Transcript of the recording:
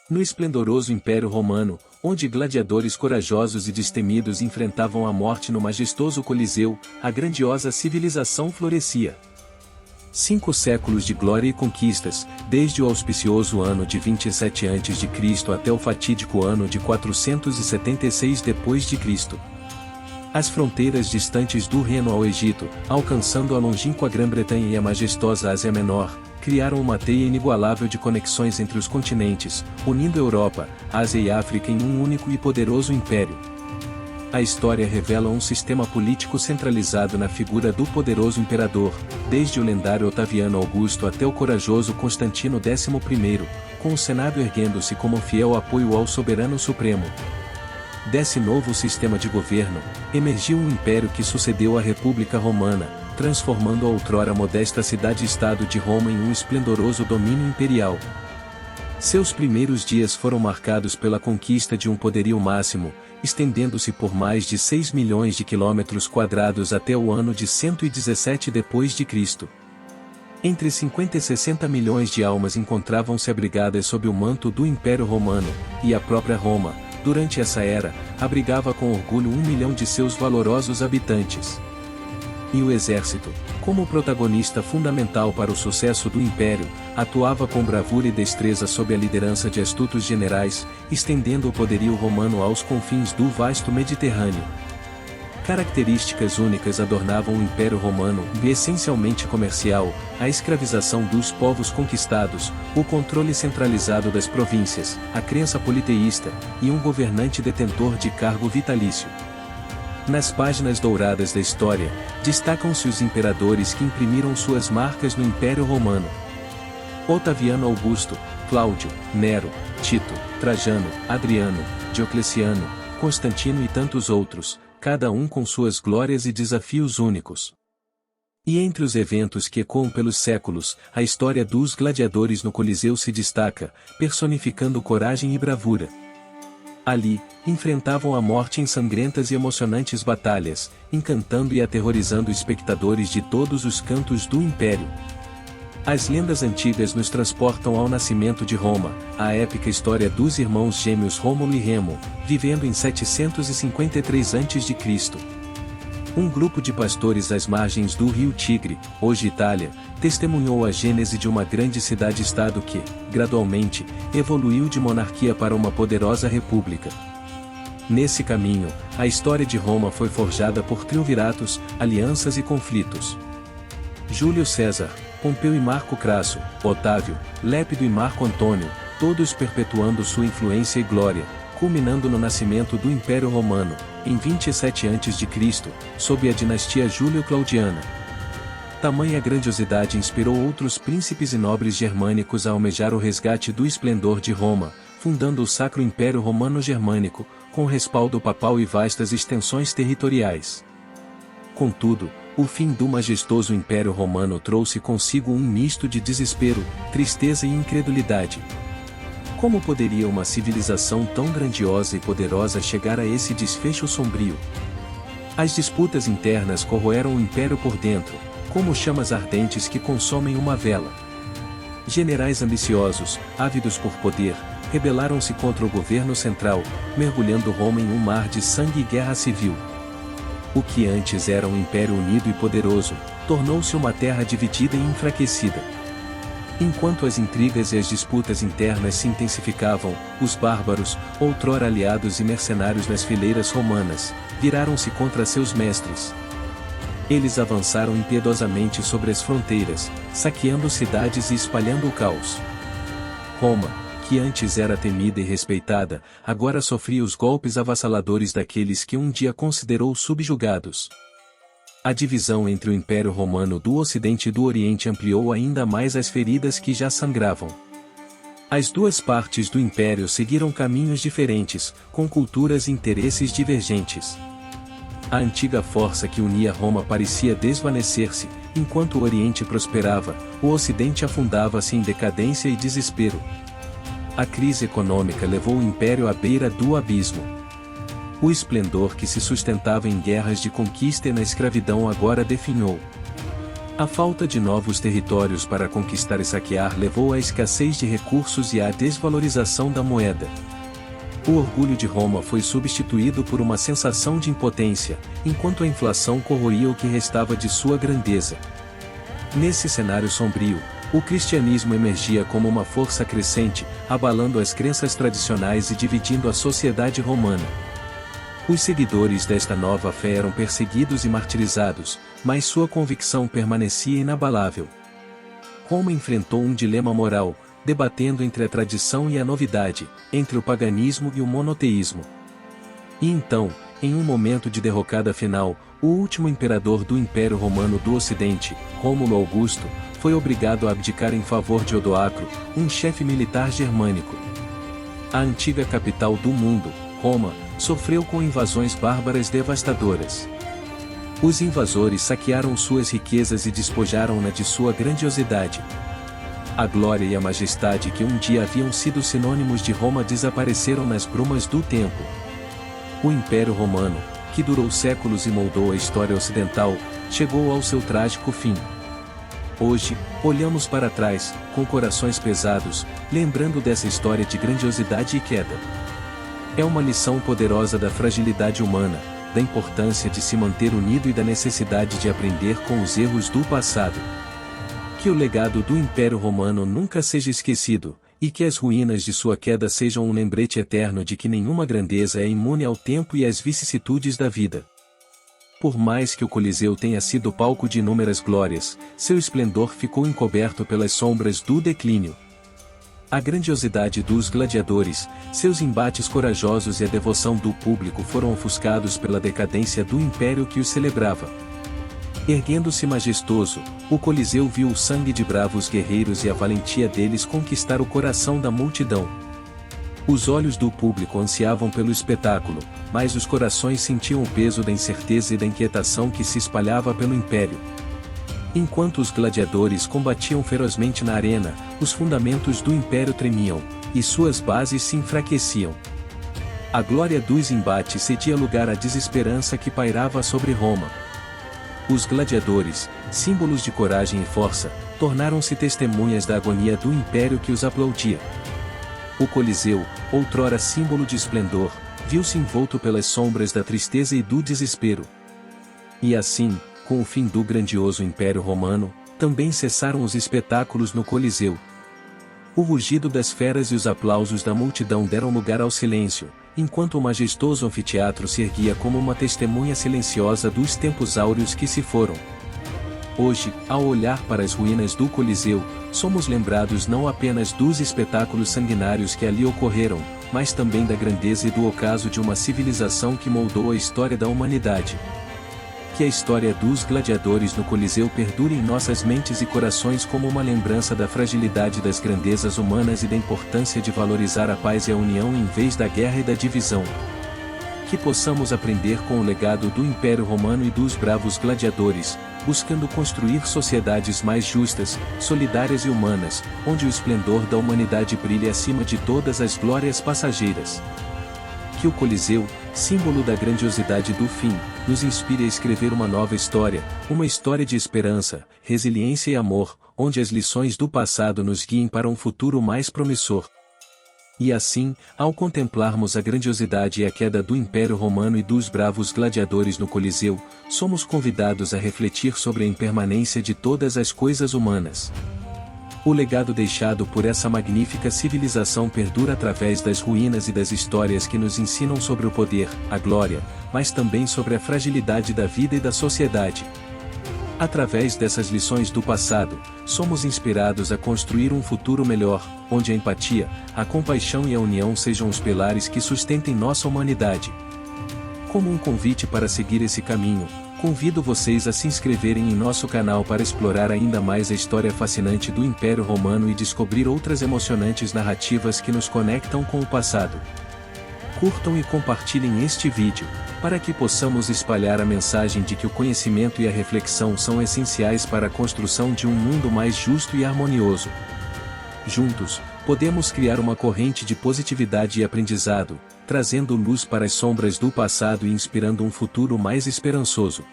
No esplendoroso Império Romano, onde gladiadores corajosos e destemidos enfrentavam a morte no majestoso Coliseu, a grandiosa civilização florescia. 5 séculos de glória e conquistas, desde o auspicioso ano de 27 a.C. até o fatídico ano de 476 d.C. As fronteiras distantes do Reno ao Egito, alcançando a longínqua Grã-Bretanha e a majestosa Ásia Menor, criaram uma teia inigualável de conexões entre os continentes, unindo Europa, Ásia e África em um único e poderoso império. A história revela um sistema político centralizado na figura do poderoso imperador, desde o lendário Otaviano Augusto até o corajoso Constantino XI, com o Senado erguendo-se como fiel apoio ao soberano supremo. Desse novo sistema de governo, emergiu um império que sucedeu à República Romana, transformando a outrora modesta cidade-estado de Roma em um esplendoroso domínio imperial. Seus primeiros dias foram marcados pela conquista de um poderio máximo, estendendo-se por mais de 6 milhões de quilômetros quadrados até o ano de 117 d.C. Entre 50 e 60 milhões de almas encontravam-se abrigadas sob o manto do Império Romano, e a própria Roma, durante essa era, abrigava com orgulho 1 milhão de seus valorosos habitantes. E o exército, como protagonista fundamental para o sucesso do império, atuava com bravura e destreza sob a liderança de astutos generais, estendendo o poderio romano aos confins do vasto Mediterrâneo. Características únicas adornavam o Império Romano, essencialmente comercial, a escravização dos povos conquistados, o controle centralizado das províncias, a crença politeísta, e um governante detentor de cargo vitalício. Nas páginas douradas da história, destacam-se os imperadores que imprimiram suas marcas no Império Romano. Otaviano Augusto, Cláudio, Nero, Tito, Trajano, Adriano, Diocleciano, Constantino e tantos outros, cada um com suas glórias e desafios únicos. E entre os eventos que ecoam pelos séculos, a história dos gladiadores no Coliseu se destaca, personificando coragem e bravura. Ali, enfrentavam a morte em sangrentas e emocionantes batalhas, encantando e aterrorizando espectadores de todos os cantos do Império. As lendas antigas nos transportam ao nascimento de Roma, a épica história dos irmãos gêmeos Rômulo e Remo, vivendo em 753 a.C. Um grupo de pastores às margens do rio Tigre, hoje Itália, testemunhou a gênese de uma grande cidade-estado que, gradualmente, evoluiu de monarquia para uma poderosa república. Nesse caminho, a história de Roma foi forjada por triunviratos, alianças e conflitos. Júlio César, Pompeu e Marco Crasso, Otávio, Lépido e Marco Antônio, todos perpetuando sua influência e glória, culminando no nascimento do Império Romano, em 27 a.C., sob a dinastia Júlio-Claudiana. Tamanha grandiosidade inspirou outros príncipes e nobres germânicos a almejar o resgate do esplendor de Roma, fundando o Sacro Império Romano-Germânico, com respaldo papal e vastas extensões territoriais. Contudo, o fim do majestoso Império Romano trouxe consigo um misto de desespero, tristeza e incredulidade. Como poderia uma civilização tão grandiosa e poderosa chegar a esse desfecho sombrio? As disputas internas corroeram o império por dentro, como chamas ardentes que consomem uma vela. Generais ambiciosos, ávidos por poder, rebelaram-se contra o governo central, mergulhando Roma em um mar de sangue e guerra civil. O que antes era um império unido e poderoso, tornou-se uma terra dividida e enfraquecida. Enquanto as intrigas e as disputas internas se intensificavam, os bárbaros, outrora aliados e mercenários nas fileiras romanas, viraram-se contra seus mestres. Eles avançaram impiedosamente sobre as fronteiras, saqueando cidades e espalhando o caos. Roma, que antes era temida e respeitada, agora sofria os golpes avassaladores daqueles que um dia considerou subjugados. A divisão entre o Império Romano do Ocidente e do Oriente ampliou ainda mais as feridas que já sangravam. As duas partes do Império seguiram caminhos diferentes, com culturas e interesses divergentes. A antiga força que unia Roma parecia desvanecer-se, enquanto o Oriente prosperava, o Ocidente afundava-se em decadência e desespero. A crise econômica levou o Império à beira do abismo. O esplendor que se sustentava em guerras de conquista e na escravidão agora definhou. A falta de novos territórios para conquistar e saquear levou à escassez de recursos e à desvalorização da moeda. O orgulho de Roma foi substituído por uma sensação de impotência, enquanto a inflação corroía o que restava de sua grandeza. Nesse cenário sombrio, o cristianismo emergia como uma força crescente, abalando as crenças tradicionais e dividindo a sociedade romana. Os seguidores desta nova fé eram perseguidos e martirizados, mas sua convicção permanecia inabalável. Roma enfrentou um dilema moral, debatendo entre a tradição e a novidade, entre o paganismo e o monoteísmo. E então, em um momento de derrocada final, o último imperador do Império Romano do Ocidente, Rômulo Augusto, foi obrigado a abdicar em favor de Odoacro, um chefe militar germânico. A antiga capital do mundo, Roma, sofreu com invasões bárbaras devastadoras. Os invasores saquearam suas riquezas e despojaram-na de sua grandiosidade. A glória e a majestade que um dia haviam sido sinônimos de Roma desapareceram nas brumas do tempo. O Império Romano, que durou séculos e moldou a história ocidental, chegou ao seu trágico fim. Hoje, olhamos para trás, com corações pesados, lembrando dessa história de grandiosidade e queda. É uma lição poderosa da fragilidade humana, da importância de se manter unido e da necessidade de aprender com os erros do passado. Que o legado do Império Romano nunca seja esquecido, e que as ruínas de sua queda sejam um lembrete eterno de que nenhuma grandeza é imune ao tempo e às vicissitudes da vida. Por mais que o Coliseu tenha sido palco de inúmeras glórias, seu esplendor ficou encoberto pelas sombras do declínio. A grandiosidade dos gladiadores, seus embates corajosos e a devoção do público foram ofuscados pela decadência do império que os celebrava. Erguendo-se majestoso, o Coliseu viu o sangue de bravos guerreiros e a valentia deles conquistar o coração da multidão. Os olhos do público ansiavam pelo espetáculo, mas os corações sentiam o peso da incerteza e da inquietação que se espalhava pelo império. Enquanto os gladiadores combatiam ferozmente na arena, os fundamentos do império tremiam, e suas bases se enfraqueciam. A glória dos embates cedia lugar à desesperança que pairava sobre Roma. Os gladiadores, símbolos de coragem e força, tornaram-se testemunhas da agonia do império que os aplaudia. O Coliseu, outrora símbolo de esplendor, viu-se envolto pelas sombras da tristeza e do desespero. E assim, com o fim do grandioso Império Romano, também cessaram os espetáculos no Coliseu. O rugido das feras e os aplausos da multidão deram lugar ao silêncio, enquanto o majestoso anfiteatro se erguia como uma testemunha silenciosa dos tempos áureos que se foram. Hoje, ao olhar para as ruínas do Coliseu, somos lembrados não apenas dos espetáculos sanguinários que ali ocorreram, mas também da grandeza e do ocaso de uma civilização que moldou a história da humanidade. Que a história dos gladiadores no Coliseu perdure em nossas mentes e corações como uma lembrança da fragilidade das grandezas humanas e da importância de valorizar a paz e a união em vez da guerra e da divisão. Que possamos aprender com o legado do Império Romano e dos bravos gladiadores, buscando construir sociedades mais justas, solidárias e humanas, onde o esplendor da humanidade brilhe acima de todas as glórias passageiras. Que o Coliseu, símbolo da grandiosidade do fim, nos inspire a escrever uma nova história, uma história de esperança, resiliência e amor, onde as lições do passado nos guiem para um futuro mais promissor. E assim, ao contemplarmos a grandiosidade e a queda do Império Romano e dos bravos gladiadores no Coliseu, somos convidados a refletir sobre a impermanência de todas as coisas humanas. O legado deixado por essa magnífica civilização perdura através das ruínas e das histórias que nos ensinam sobre o poder, a glória, mas também sobre a fragilidade da vida e da sociedade. Através dessas lições do passado, somos inspirados a construir um futuro melhor, onde a empatia, a compaixão e a união sejam os pilares que sustentem nossa humanidade. Como um convite para seguir esse caminho, convido vocês a se inscreverem em nosso canal para explorar ainda mais a história fascinante do Império Romano e descobrir outras emocionantes narrativas que nos conectam com o passado. Curtam e compartilhem este vídeo, para que possamos espalhar a mensagem de que o conhecimento e a reflexão são essenciais para a construção de um mundo mais justo e harmonioso. Juntos, podemos criar uma corrente de positividade e aprendizado, trazendo luz para as sombras do passado e inspirando um futuro mais esperançoso.